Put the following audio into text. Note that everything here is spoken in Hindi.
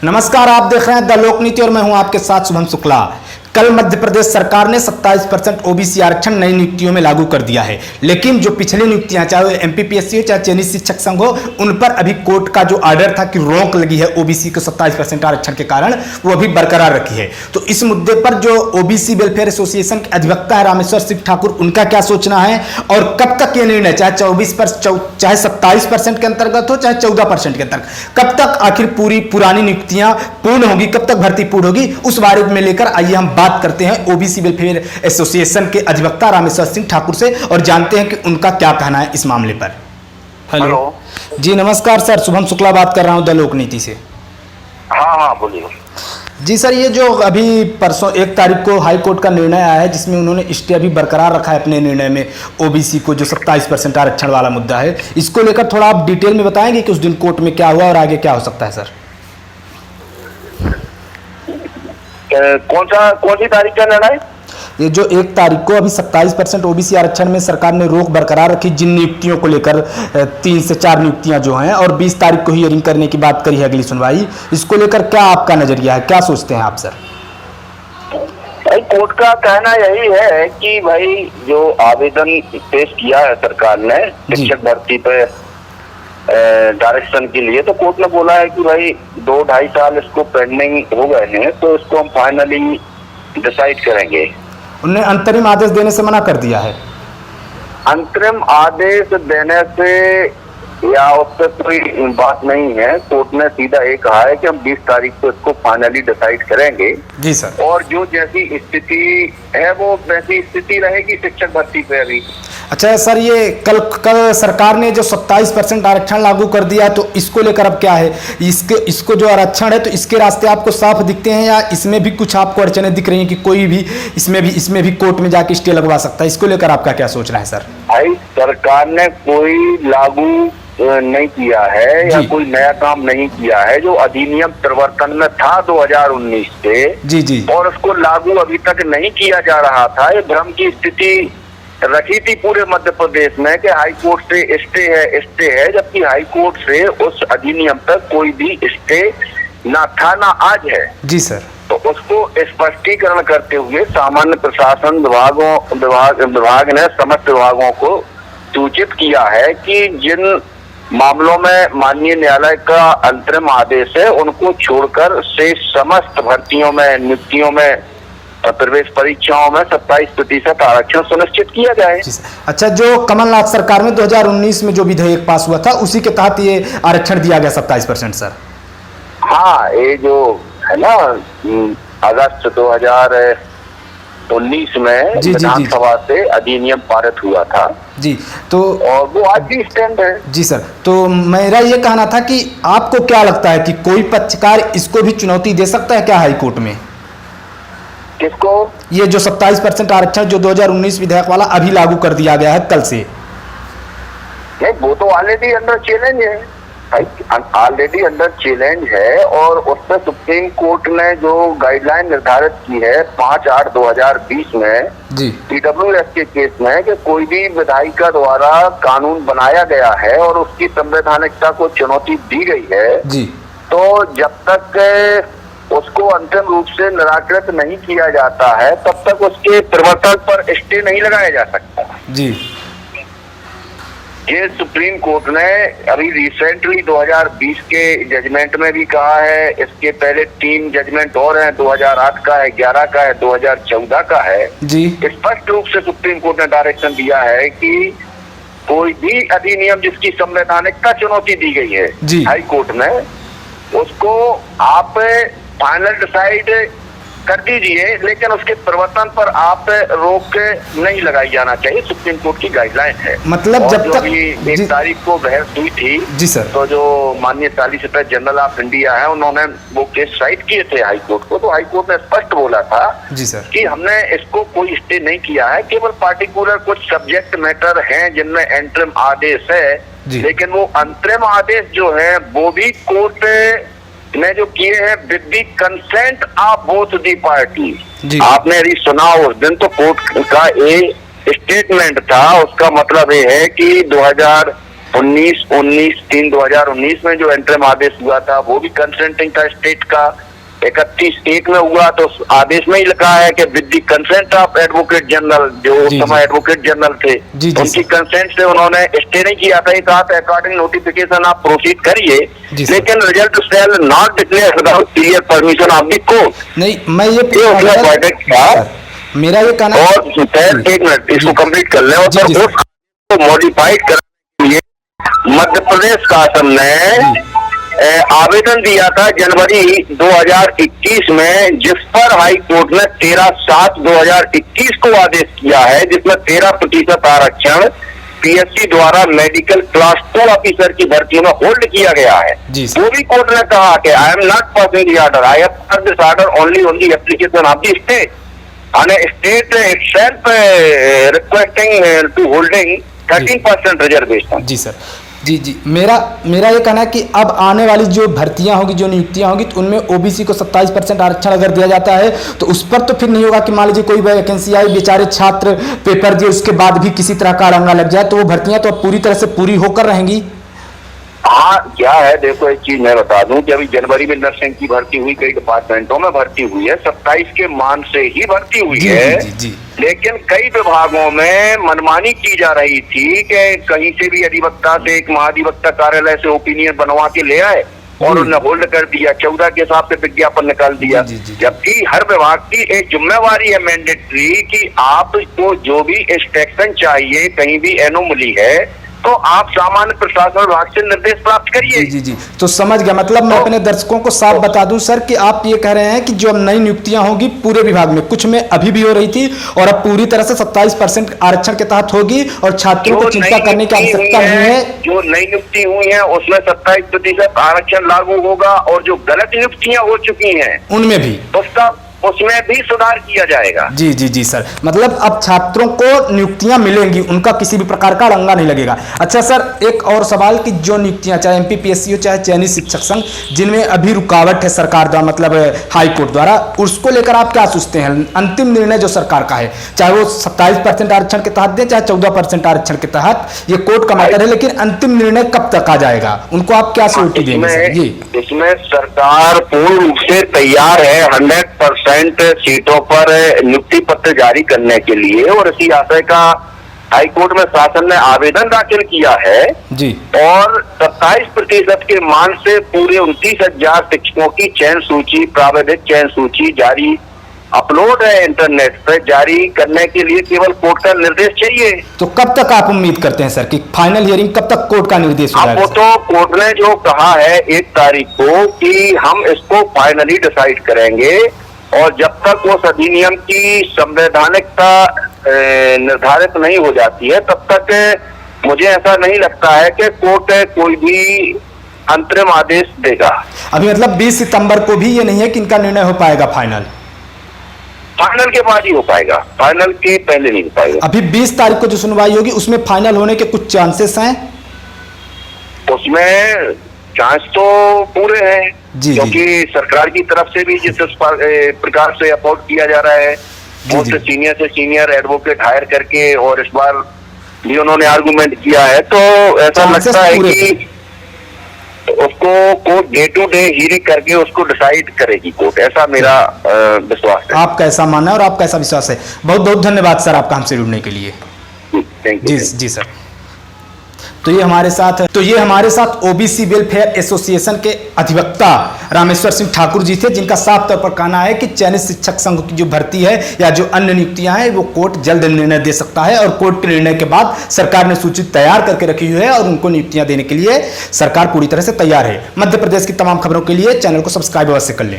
नमस्कार, आप देख रहे हैं द लोकनीति और मैं हूं आपके साथ शुभम शुक्ला। कल मध्य प्रदेश सरकार ने 27% ओबीसी आरक्षण नई नियुक्तियों में लागू कर दिया है, लेकिन जो पिछली नियुक्तियां चाहे एमपीपीएससी हो चाहे चयनित शिक्षक संघ हो, उन पर अभी कोर्ट का जो ऑर्डर था कि रोक लगी है ओबीसी को 27% आरक्षण के कारण, वो अभी बरकरार रखी है। तो इस मुद्दे पर जो ओबीसी वेलफेयर एसोसिएशन के अधिवक्ता है रामेश्वर सिंह ठाकुर, उनका क्या सोचना है और कब तक ये निर्णय चाहे 27% के अंतर्गत हो चाहे 14% के अंतर्गत, कब तक आखिर पुरानी नियुक्तियां पूर्ण होगी, कब तक भर्ती पूर्ण होगी, उस बारे में लेकर आइए हम बात करते हैं ओबीसी वेलफेयर एसोसिएशन के अधिवक्ता रामेश्वर सिंह ठाकुर से और जानते हैं कि उनका क्या कहना है इस मामले पर। हेलो जी, नमस्कार सर, शुभम शुक्ला बात कर रहा हूं द लोकनीति से। हाँ बोलिए जी सर, ये जो अभी परसों 1 तारीख को हाई कोर्ट का निर्णय आया है जिसमें उन्होंने स्टे अभी बरकरार रखा है अपने निर्णय में ओबीसी को, जो 27% आरक्षण वाला मुद्दा है, इसको लेकर थोड़ा आप डिटेल में बताएंगे कि उस दिन कोर्ट में क्या हुआ और आगे क्या हो सकता है सर? कौन सी तारीख का निर्णय? ये जो 1 तारीख को अभी 27% ओबीसी आरक्षण में सरकार ने रोक बरकरार रखी जिन नियुक्तियों को लेकर 3 से 4 नियुक्तियां जो हैं, और 20 तारीख को हियरिंग करने की बात करी है अगली सुनवाई, इसको लेकर क्या आपका नजरिया है, क्या सोचते हैं आप सर? भाई, कोर्ट का कहना यही है कि भाई जो आवेदन पेश किया है सरकार ने शिक्षक भर्ती पे डायरेक्शन के लिए, तो कोर्ट ने बोला है कि भाई 2-2.5 साल इसको पेंडिंग हो गए हैं, तो इसको हम फाइनली डिसाइड करेंगे। उन्होंने अंतरिम आदेश देने से मना कर दिया है। अंतरिम आदेश देने से या उससे कोई बात नहीं है। कोर्ट ने सीधा ये कहा है कि हम 20 तारीख को इसको फाइनली डिसाइड करेंगे। जी सर। और जो जैसी स्थिति है वो वैसी स्थिति रहेगी शिक्षक भर्ती पे अभी। अच्छा सर, ये कल सरकार ने जो 27% आरक्षण लागू कर दिया, तो इसको लेकर अब क्या है? इसको जो आरक्षण है तो इसके रास्ते आपको साफ दिखते हैं या इसमें भी कुछ आपको अड़चने दिख रही हैं कि कोई भी इसमें भी कोर्ट में जाके स्टे लगवा सकता है? इसको लेकर आपका क्या सोचना है सर? भाई, सरकार ने कोई लागू नहीं किया है या कोई नया काम नहीं किया है। जो अधिनियम प्रवर्तन में था 2019 से जी और उसको लागू अभी तक नहीं किया जा रहा था। ये भ्रम की स्थिति रखी थी पूरे मध्य प्रदेश में कि हाई कोर्ट से स्टे है, जबकि हाई कोर्ट से उस अधिनियम तक कोई भी स्टे ना था ना आज है। जी सर। तो उसको स्पष्टीकरण करते हुए सामान्य प्रशासन विभाग ने समस्त विभागों को सूचित किया है कि जिन मामलों में माननीय न्यायालय का अंतरिम आदेश है उनको छोड़कर शेष समस्त भर्तियों में, नियुक्तियों में, प्रवेश परीक्षाओं में 27% आरक्षण सुनिश्चित किया जाए। अच्छा, जो कमलनाथ सरकार में 2019 में जो विधेयक पास हुआ था उसी के तहत ये आरक्षण दिया गया 27% सर? हाँ, ये जो है ना अगस्त 2019 में विधानसभा से अधिनियम पारित हुआ था जी, तो और वो आज भी स्टैंड है। जी सर, तो मेरा ये कहना था कि आपको क्या लगता है कि कोई पक्षकार इसको भी चुनौती दे सकता है क्या हाई कोर्ट में? किसको? ये जो 27% आरक्षण जो 2019 विधेयक वाला अभी लागू कर दिया गया है कल से। नहीं, वो तो ऑलरेडी अंडर चैलेंज है, ऑलरेडी अंडर चैलेंज है। और उसमें सुप्रीम कोर्ट ने जो गाइडलाइन निर्धारित की है 5/8/2020 में PWS के केस में कि कोई भी विधायिका द्वारा कानून बनाया गया है और उसकी संवैधानिकता को चुनौती दी गई है जी, तो जब तक उसको अंतिम रूप से निराकृत नहीं किया जाता है तब तक उसके प्रवर्तन पर स्टे नहीं लगाया जा सकता जी। ये सुप्रीम कोर्ट ने अभी रिसेंटली 2020 के जजमेंट में भी कहा है। इसके पहले 3 जजमेंट और हैं, 2008 का है, 11 का है, 2014 का है जी। स्पष्ट रूप से सुप्रीम कोर्ट ने डायरेक्शन दिया है कि कोई भी अधिनियम जिसकी संवैधानिकता चुनौती दी गई है हाई कोर्ट में, उसको आप फाइनल डिसाइड कर दीजिए, लेकिन उसके प्रवर्तन पर आप रोक नहीं लगाई जाना चाहिए। सुप्रीम कोर्ट की गाइडलाइन है। मतलब जब तक 1 तारीख को बहस हुई थी जी सर, तो जो माननीय सॉलिसिटर जनरल ऑफ इंडिया है उन्होंने वो केस साइट किए थे हाई कोर्ट को, तो हाई कोर्ट ने स्पष्ट बोला था जी सर कि हमने इसको कोई स्टे नहीं किया है, केवल पार्टिकुलर कुछ सब्जेक्ट मैटर हैं जिनमें एंटरिम आदेश है, लेकिन वो अंतरिम आदेश जो है वो भी कोर्ट ने जो किए हैं with the consent of both the party. आपने यदि सुना उस दिन तो कोर्ट का एक स्टेटमेंट था, उसका मतलब ये है कि 3/2019 में जो एंट्रम आदेश हुआ था वो भी कंसेंटिंग था स्टेट का। 31/1 में हुआ तो उस आदेश में ही लिखा है कि with the consent of advocate general, जो उस समय एडवोकेट जनरल थे, उनकी कंसेंट से उन्होंने स्टे नहीं किया था। कहा था अकॉर्डिंग नोटिफिकेशन आप प्रोसीड करिए, लेकिन result shall not declare without clear permission of the court. नहीं, मैं ये मेरा ये कहना और एक मिनट इसको कंप्लीट कर लें। और उसको मॉडिफाइड करने के लिए मध्य प्रदेश शासन ने आवेदन दिया था जनवरी 2021 में, जिस पर हाई कोर्ट ने 13/7/2021 को आदेश किया है, जिसमें 13% आरक्षण पीएससी द्वारा मेडिकल क्लास 2 ऑफिसर की भर्ती में होल्ड किया गया है। वो भी कोर्ट ने कहा कि I am not passing the order, I have pass this order only on the application of the state, and state itself requesting to holding 13% reservation. जी सर, जी मेरा ये कहना है कि अब आने वाली जो भर्तियां होगी, जो नियुक्तियां होगी, तो उनमें ओबीसी को 27% आरक्षण अगर दिया जाता है तो उस पर तो फिर नहीं होगा कि मान लीजिए कोई वैकेंसी आई, बेचारे छात्र पेपर दिए उसके बाद भी किसी तरह का अड़ंगा लग जाए, तो वो भर्तियां तो अब पूरी तरह से पूरी होकर रहेंगी। हाँ, क्या है, देखो एक चीज मैं बता दूं कि अभी जनवरी में नर्सिंग की भर्ती हुई, कई डिपार्टमेंटों में भर्ती हुई है, 27 के मान से ही भर्ती हुई है। लेकिन कई विभागों में मनमानी की जा रही थी कि कहीं से भी अधिवक्ता से, एक महाधिवक्ता कार्यालय से ओपिनियन बनवा के ले आए और उन्हें होल्ड कर दिया, 14 के हिसाब से विज्ञापन निकाल दिया। जबकि हर विभाग की एक जिम्मेवारी है मैंडेटरी कि आपको जो भी इंस्ट्रक्शन चाहिए, कहीं भी एनोमली है तो आप सामान्य प्रशासन विभाग से निर्देश प्राप्त करिए। जी तो समझ गया। मतलब मैं अपने दर्शकों को साफ बता दूं सर कि आप ये कह रहे हैं कि जो नई नियुक्तियां होगी पूरे विभाग में, कुछ में अभी भी हो रही थी और अब पूरी तरह से 27% आरक्षण के तहत होगी और छात्रों को चिंता करने की आवश्यकता नहीं है। जो नई नियुक्ति हुई है उसमें 27% आरक्षण लागू होगा और जो गलत नियुक्तियां हो चुकी हैं उनमें भी उसमें भी सुधार किया जाएगा। जी सर, मतलब अब छात्रों को नियुक्तियां मिलेंगी, उनका किसी भी प्रकार का अड़ंगा नहीं लगेगा। अच्छा सर, एक और सवाल कि जो नियुक्तियां चाहे एमपीपीएससी हो चाहे चयनित शिक्षक संघ, जिनमें अभी रुकावट है सरकार द्वारा, मतलब हाई कोर्ट द्वारा, उसको लेकर आप क्या सोचते हैं? अंतिम निर्णय जो सरकार का है, चाहे वो 27% आरक्षण के तहत दे चाहे 14% आरक्षण के तहत, ये कोर्ट का मैटर है, लेकिन अंतिम निर्णय कब तक आ जाएगा, उनको आप क्या सिक्योरिटी देंगे? इसमें सरकार पूर्ण रूप से तैयार है 100% सीटों पर नियुक्ति पत्र जारी करने के लिए, और इसी आशय का हाईकोर्ट में शासन ने आवेदन दाखिल किया है जी। और 27% के मान से पूरे 29,000 शिक्षकों की चयन सूची, प्राविधिक चयन सूची जारी अपलोड है इंटरनेट पर, जारी करने के लिए केवल कोर्ट का निर्देश चाहिए। तो कब तक आप उम्मीद करते हैं सर कि फाइनल हियरिंग कब तक कोर्ट का निर्देश हो जाएगा? वो तो कोर्ट ने जो कहा है 1 तारीख को कि हम इसको फाइनली डिसाइड करेंगे, और जब तक उस अधिनियम की संवैधानिकता निर्धारित नहीं हो जाती है तब तक मुझे ऐसा नहीं लगता है कि कोर्ट कोई भी अंतरिम आदेश देगा। अभी मतलब 20 सितंबर को भी ये नहीं है कि इनका निर्णय हो पाएगा फाइनल के बाद ही हो पाएगा, फाइनल के पहले नहीं हो पाएगा। अभी 20 तारीख को जो सुनवाई होगी उसमें फाइनल होने के कुछ चांसेस हैं? उसमें चांस तो पूरे हैं क्योंकि सरकार की तरफ से भी जिस प्रकार से अपोर्ट किया जा रहा है, बहुत से सीनियर से सीनियर एडवोकेट हायर करके, और इस बार भी उन्होंने आर्गुमेंट किया है, तो ऐसा लगता है कि उसको court day to day hearing करके उसको डिसाइड करेगी कोर्ट, ऐसा मेरा विश्वास है। आपका ऐसा मानना है और आपका ऐसा विश्वास है। बहुत बहुत धन्यवाद सर आपका हमसे जुड़ने के लिए। जी सर। तो ये हमारे साथ ओबीसी वेलफेयर एसोसिएशन के अधिवक्ता रामेश्वर सिंह ठाकुर जी थे, जिनका साफ तौर पर कहना है कि चयनित शिक्षक संघ की जो भर्ती है या जो अन्य नियुक्तियां हैं वो कोर्ट जल्द निर्णय दे सकता है, और कोर्ट के निर्णय के बाद सरकार ने सूची तैयार करके रखी हुई है और उनको नियुक्तियां देने के लिए सरकार पूरी तरह से तैयार है। मध्य प्रदेश की तमाम खबरों के लिए चैनल को सब्सक्राइब अवश्य कर लें।